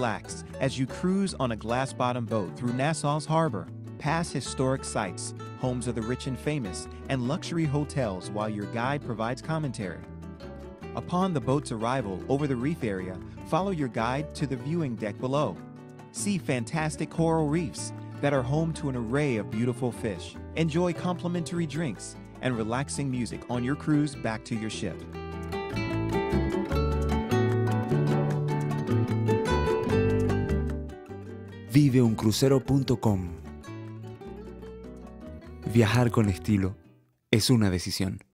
relax as you cruise on a glass-bottom boat through Nassau's harbor, past historic sites, homes of the rich and famous, and luxury hotels while your guide provides commentary. Upon the boat's arrival over the reef area, follow your guide to the viewing deck below. See fantastic coral reefs that are home to an array of beautiful fish. Enjoy complimentary drinks and relaxing music on your cruise back to your ship. Viveuncrucero.com. Viajar con estilo es una decisión.